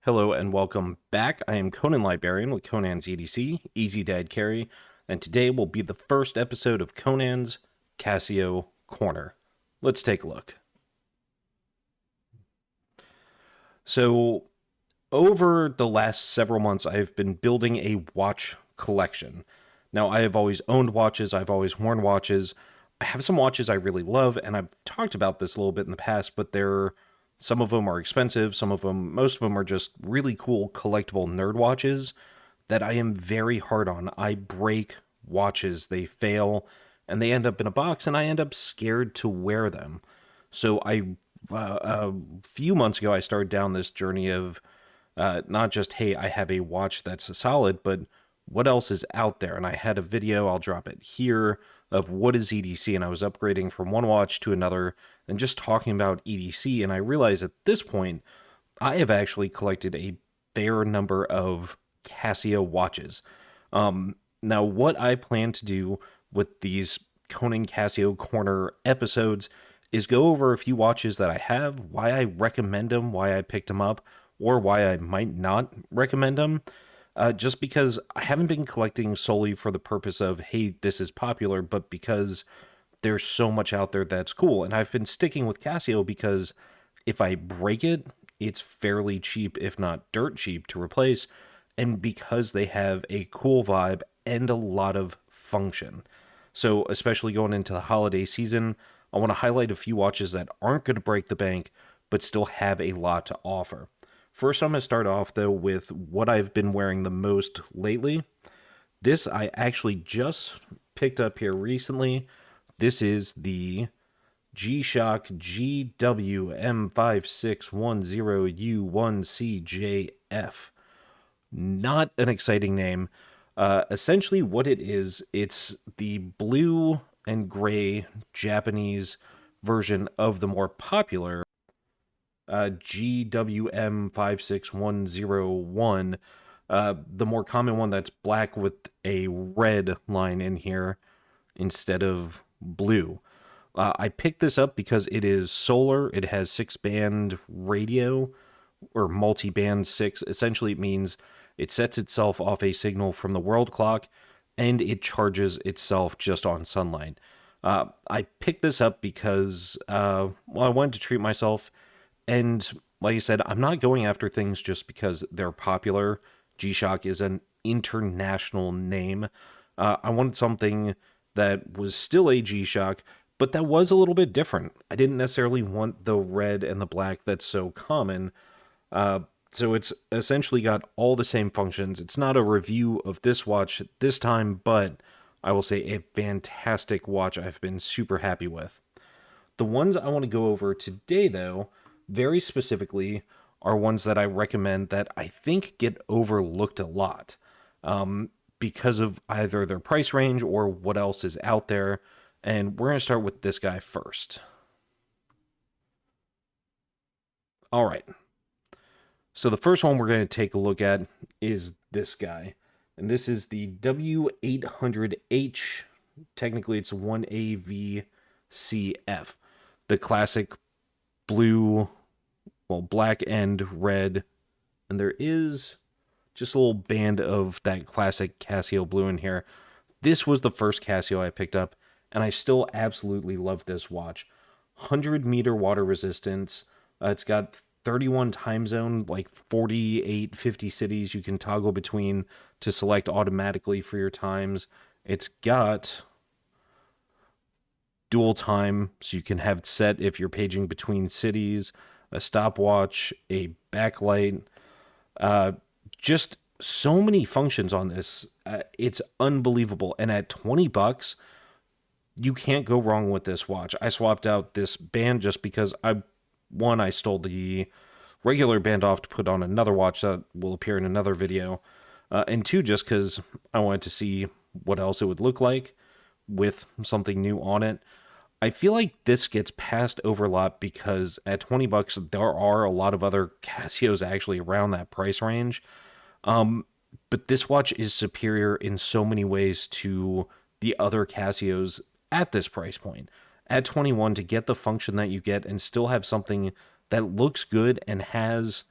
Hello and welcome back. I am Conan Librarian with Conan's EDC, Easy Dad Carry, and today will be the first episode of Conan's Casio Corner. Let's take a look. So, over the last several months, I've been building a watch collection. Now, I have always owned watches, I've always worn watches. I have some watches I really love, and I've talked about this a little bit in the past, but some of them are expensive, most of them are just really cool collectible nerd watches that I am very hard on. I break watches, they fail, and they end up in a box, and I end up scared to wear them. So a few months ago, I started down this journey of not just, hey, I have a watch that's solid, but what else is out there? And I had a video, I'll drop it here, of what is EDC, and I was upgrading from one watch to another and just talking about EDC, and I realized at this point, I have actually collected a fair number of Casio watches. Now, what I plan to do with these Conan Casio Corner episodes is go over a few watches that I have, why I recommend them, why I picked them up, or why I might not recommend them. Just because I haven't been collecting solely for the purpose of, hey, this is popular, but because there's so much out there that's cool. And I've been sticking with Casio because if I break it, it's fairly cheap, if not dirt cheap, to replace. And because they have a cool vibe and a lot of function. So, especially going into the holiday season, I want to highlight a few watches that aren't going to break the bank, but still have a lot to offer. First, I'm going to start off, though, with what I've been wearing the most lately. This I actually just picked up here recently. This is the Gshock GWM5610U1CJF. Not an exciting name. Essentially, what it is, it's the blue and gray Japanese version of the more popular GWM56101, the more common one that's black with a red line in here instead of blue. I picked this up because it is solar, it has 6-band radio, or multi-band 6. Essentially, it means it sets itself off a signal from the world clock, and it charges itself just on sunlight. I picked this up because, I wanted to treat myself. And like I said, I'm not going after things just because they're popular. G-Shock is an international name. I wanted something that was still a G-Shock, but that was a little bit different. I didn't necessarily want the red and the black that's so common. So it's essentially got all the same functions. It's not a review of this watch this time, but I will say a fantastic watch I've been super happy with. The ones I want to go over today, though, very specifically, are ones that I recommend that I think get overlooked a lot because of either their price range or what else is out there. And we're going to start with this guy first. All right. So the first one we're going to take a look at is this guy. And this is the W800H. Technically, it's 1AVCF. The classic blue, well, black and red, and there is just a little band of that classic Casio blue in here. This was the first Casio I picked up, and I still absolutely love this watch. 100-meter water resistance. It's got 31 time zone, like 48, 50 cities you can toggle between to select automatically for your times. It's got dual time, so you can have it set if you're paging between cities, a stopwatch, a backlight, just so many functions on this. It's unbelievable. And at $20, you can't go wrong with this watch. I swapped out this band just because I stole the regular band off to put on another watch that will appear in another video. And two, just because I wanted to see what else it would look like with something new on it. I feel like this gets passed over a lot because at $20, there are a lot of other Casios actually around that price range. But this watch is superior in so many ways to the other Casios at this price point. At 21, to get the function that you get and still have something that looks good and has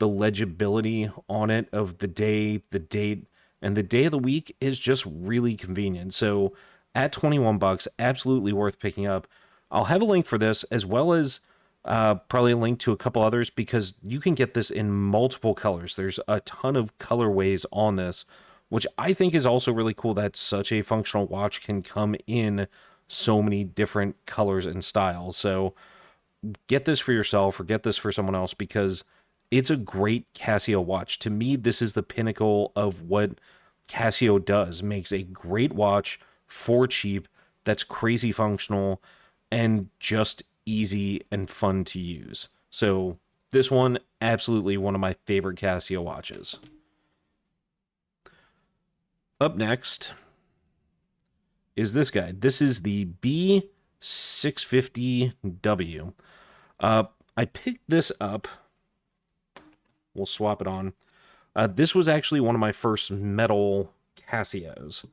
the legibility on it of the day, the date, and the day of the week is just really convenient. So at 21 bucks, absolutely worth picking up. I'll have a link for this as well as probably a link to a couple others because you can get this in multiple colors. There's a ton of colorways on this, which I think is also really cool that such a functional watch can come in so many different colors and styles. So get this for yourself or get this for someone else because it's a great Casio watch. To me, this is the pinnacle of what Casio does. Makes a great watch for cheap that's crazy functional and just easy and fun to use. So this one, absolutely one of my favorite Casio watches. Up next is this guy. This is the B650W. I picked this up. We'll swap it on. This was actually one of my first metal Casios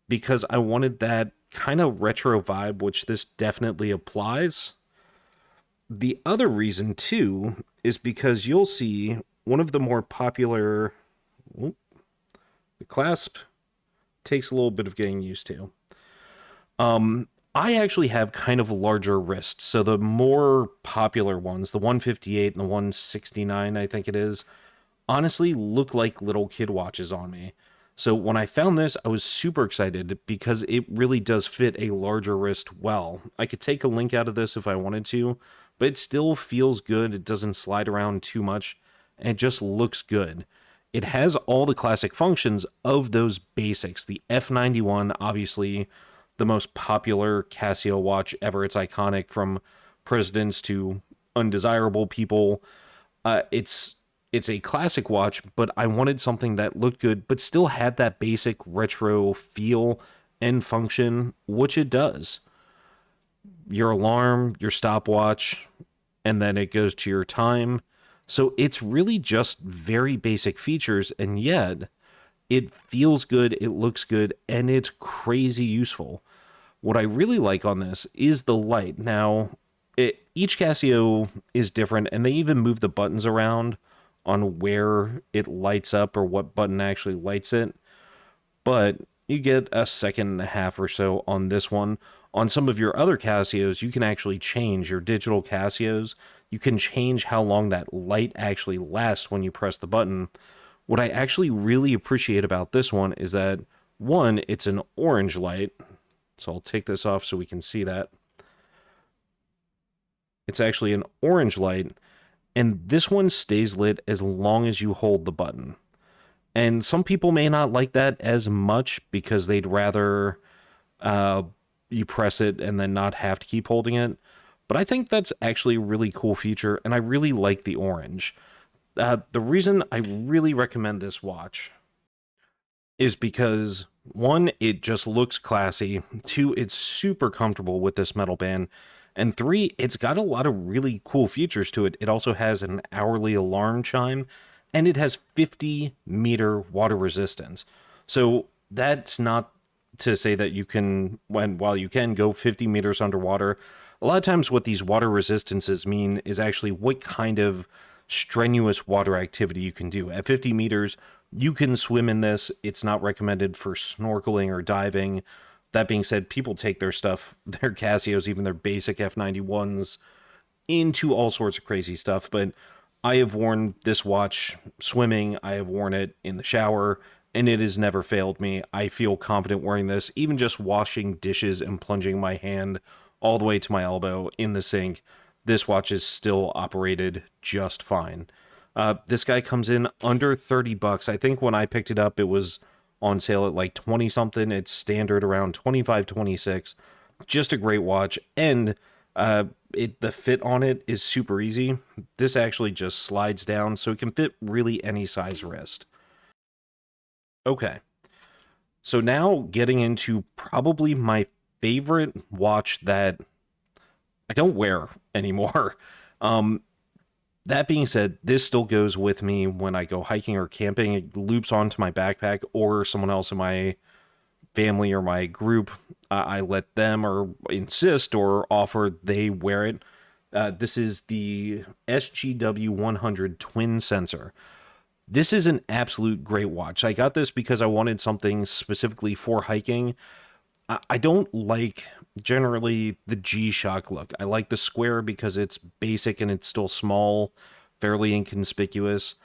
because I wanted that kind of retro vibe, which this definitely applies. The other reason, too, is because you'll see one of the more popular... the clasp takes a little bit of getting used to. I actually have kind of larger wrists, so the more popular ones, the 158 and the 169, I think it is, honestly look like little kid watches on me. So when I found this, I was super excited because it really does fit a larger wrist well. I could take a link out of this if I wanted to, but it still feels good. It doesn't slide around too much, and it just looks good. It has all the classic functions of those basics. The F91, obviously, the most popular Casio watch ever. It's iconic from presidents to undesirable people. It's a classic watch, but I wanted something that looked good, but still had that basic retro feel and function, which it does. Your alarm, your stopwatch, and then it goes to your time. So it's really just very basic features, and yet it feels good, it looks good, and it's crazy useful. What I really like on this is the light. Now, each Casio is different, and they even move the buttons around on where it lights up or what button actually lights it. But you get a second and a half or so on this one. On some of your other Casios, you can actually change your digital Casios. You can change how long that light actually lasts when you press the button. What I actually really appreciate about this one is that, one, it's an orange light. So I'll take this off so we can see that. It's actually an orange light, and this one stays lit as long as you hold the button. And some people may not like that as much because they'd rather you press it and then not have to keep holding it. But I think that's actually a really cool feature, and I really like the orange. The reason I really recommend this watch is because, one, it just looks classy. Two, it's super comfortable with this metal band. And three, it's got a lot of really cool features to it. It also has an hourly alarm chime, and it has 50-meter water resistance. So that's not to say that you can, while you can go 50 meters underwater, a lot of times what these water resistances mean is actually what kind of strenuous water activity you can do. At 50 meters, you can swim in this. It's not recommended for snorkeling or diving. That being said, people take their stuff, their Casios, even their basic F91s, into all sorts of crazy stuff. But I have worn this watch swimming. I have worn it in the shower, and it has never failed me. I feel confident wearing this, even just washing dishes and plunging my hand all the way to my elbow in the sink. This watch is still operated just fine. This guy comes in under 30 bucks. I think when I picked it up, it was on sale at like 20 something. It's standard around 25, 26. Just a great watch. And the fit on it is super easy. This actually just slides down, so it can fit really any size wrist. Okay. So now getting into probably my favorite watch that I don't wear anymore. That being said, this still goes with me when I go hiking or camping. It loops onto my backpack, or someone else in my family or my group, I let them or insist or offer they wear it. This is the SGW 100 Twin Sensor. This is an absolute great watch. I got this because I wanted something specifically for hiking. I don't like generally the G-Shock look. I like the Square because it's basic and it's still small, fairly inconspicuous.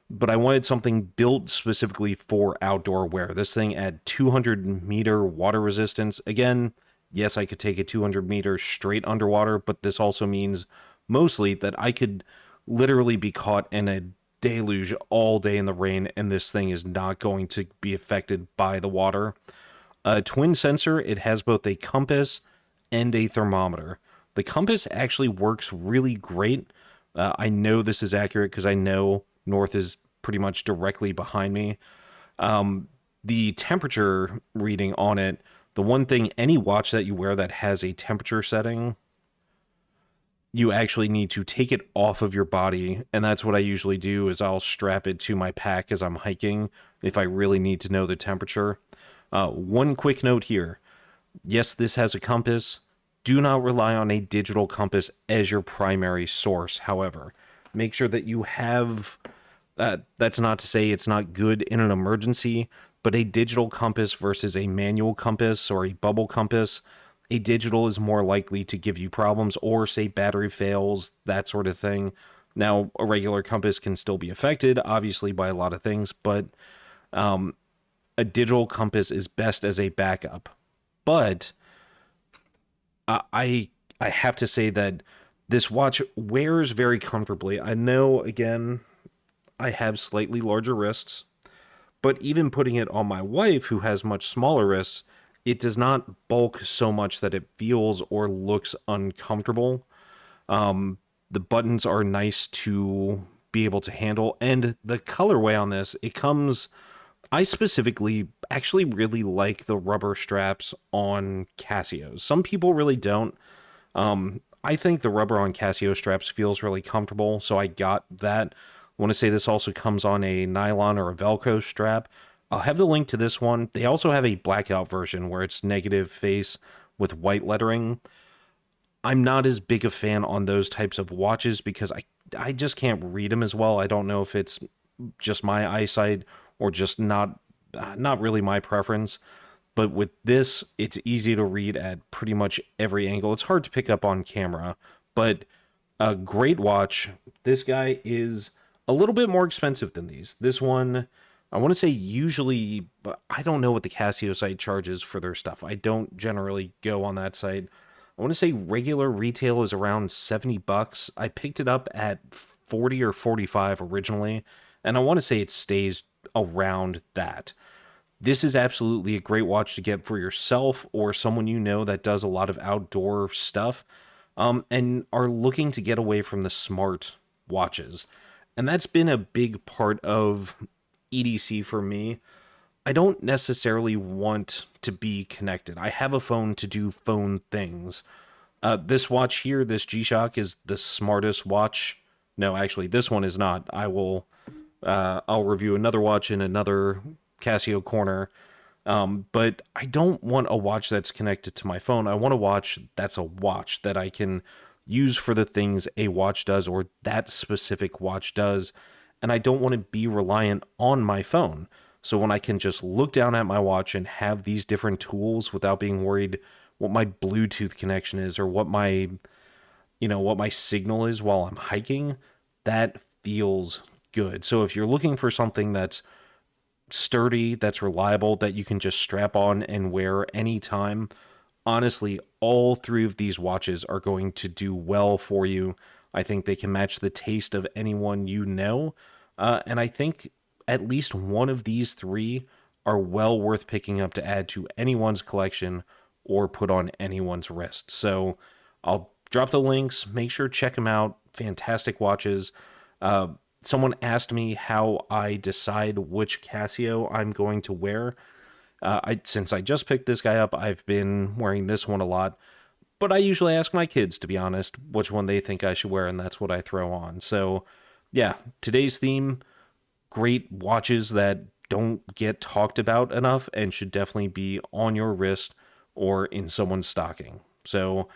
But I wanted something built specifically for outdoor wear. This thing had 200-meter water resistance. Again, yes, I could take it 200 meters straight underwater, but this also means mostly that I could literally be caught in a deluge all day in the rain, and this thing is not going to be affected by the water. Twin sensor, it has both a compass and a thermometer. The compass actually works really great. I know this is accurate because I know north is pretty much directly behind me. The temperature reading on it, the one thing, any watch that you wear that has a temperature setting, you actually need to take it off of your body, and that's what I usually do is I'll strap it to my pack as I'm hiking if I really need to know the temperature. One quick note here. Yes, this has a compass. Do not rely on a digital compass as your primary source, however. Make sure that you have, that's not to say it's not good in an emergency, but a digital compass versus a manual compass or a bubble compass, a digital is more likely to give you problems or say battery fails, that sort of thing. Now, a regular compass can still be affected, obviously, by a lot of things, but a digital compass is best as a backup. But I have to say that this watch wears very comfortably. I know, again, I have slightly larger wrists, but even putting it on my wife, who has much smaller wrists, it does not bulk so much that it feels or looks uncomfortable. The buttons are nice to be able to handle, and the colorway on this, it comes. I specifically actually really like the rubber straps on Casios. Some people really don't. I think the rubber on Casio straps feels really comfortable, so I got that. I want to say this also comes on a nylon or a Velcro strap. I'll have the link to this one. They also have a blackout version where it's negative face with white lettering. I'm not as big a fan on those types of watches because I just can't read them as well. I don't know if it's just my eyesight or just not really my preference. But with this, it's easy to read at pretty much every angle. It's hard to pick up on camera, but a great watch. This guy is a little bit more expensive than these. This one, I want to say usually, but I don't know what the Casio site charges for their stuff. I don't generally go on that site. I want to say regular retail is around 70 bucks. I picked it up at 40 or 45 originally, and I want to say it stays around that. This is absolutely a great watch to get for yourself or someone you know that does a lot of outdoor stuff, and are looking to get away from the smart watches. And that's been a big part of EDC for me. I don't necessarily want to be connected. I have a phone to do phone things. This watch here, this G-Shock, is the smartest watch. No, actually, this one is not. I'll review another watch in another Casio corner. But I don't want a watch that's connected to my phone. I want a watch that's a watch that I can use for the things a watch does or that specific watch does. And I don't want to be reliant on my phone. So when I can just look down at my watch and have these different tools without being worried what my Bluetooth connection is or what my signal is while I'm hiking, that feels good. So if you're looking for something that's sturdy, that's reliable, that you can just strap on and wear anytime, honestly, all three of these watches are going to do well for you. I think they can match the taste of anyone you know. And I think at least one of these three are well worth picking up to add to anyone's collection or put on anyone's wrist. So I'll drop the links. Make sure to check them out. Fantastic watches. Someone asked me how I decide which Casio I'm going to wear. Since I just picked this guy up, I've been wearing this one a lot. But I usually ask my kids, to be honest, which one they think I should wear, and that's what I throw on. So, yeah, today's theme, great watches that don't get talked about enough and should definitely be on your wrist or in someone's stocking. So,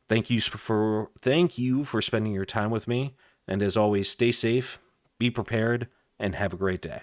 Thank you for spending your time with me, and as always, stay safe, be prepared, and have a great day.